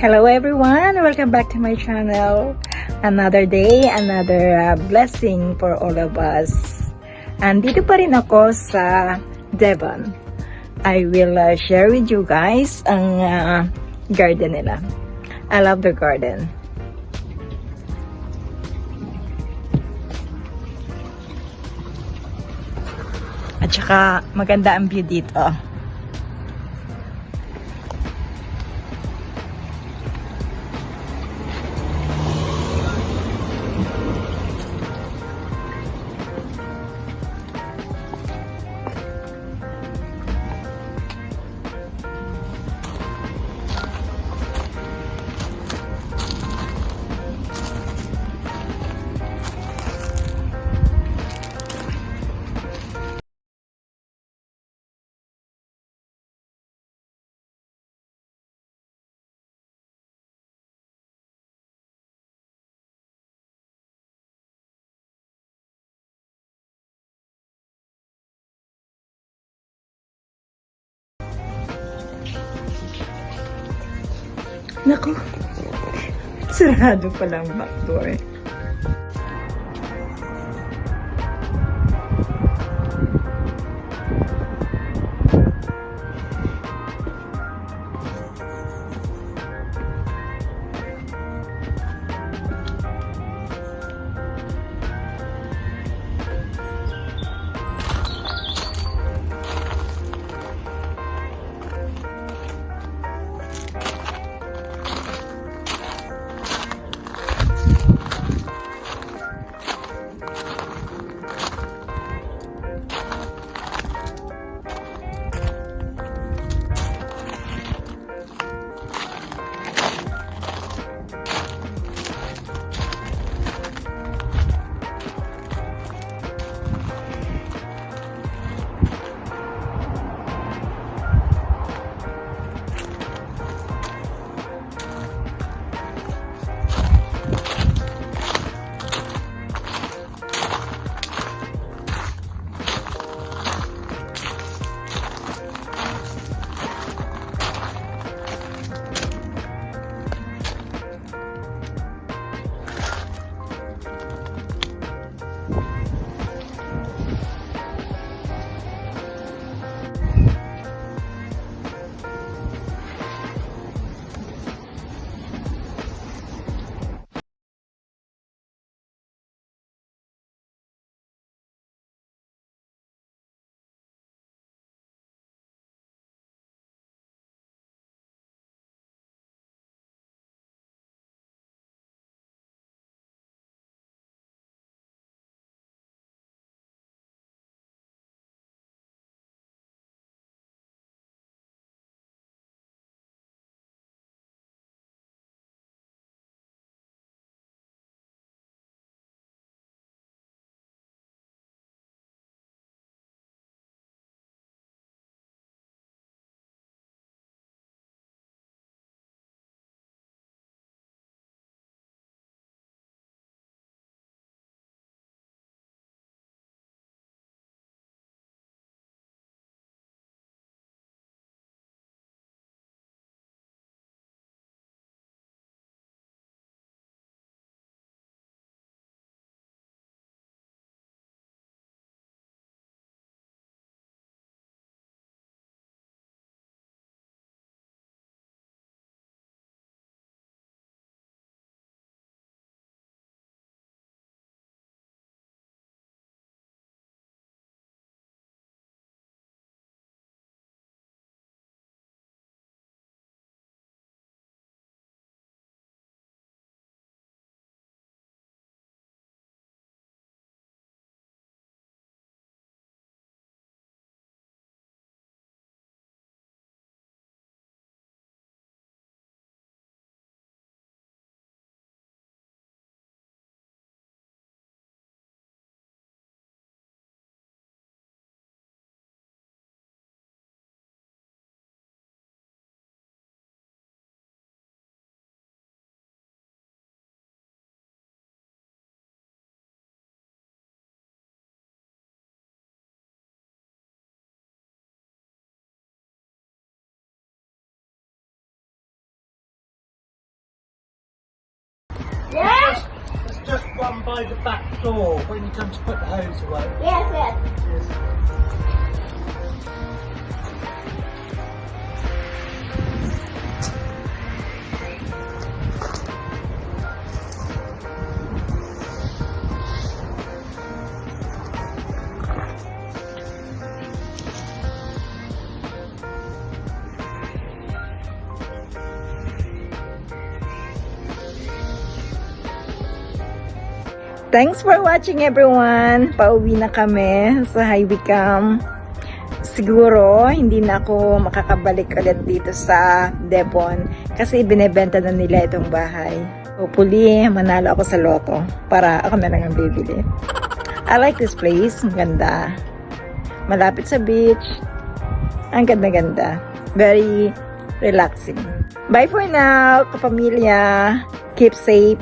Hello everyone! Welcome back to my channel. Another day, another blessing for all of us. Andito pa rin ako sa Devon. I will share with you guys ang garden nila. I love the garden. At saka maganda ang view dito. Naku, sarado pala ang back door. just run by the back door when you come to put the hose away. Yes, yes. Thanks for watching everyone. Pauwi na kami sa Highway Cam. Siguro hindi na ako makakabalik ulit dito sa Devon kasi binebenta na nila itong bahay. Hopefully, manalo ako sa loto para ako na lang ang bibili. I like this place. Ang ganda. Malapit sa beach. Ang ganda-ganda. Very relaxing. Bye for now, kapamilya. Keep safe.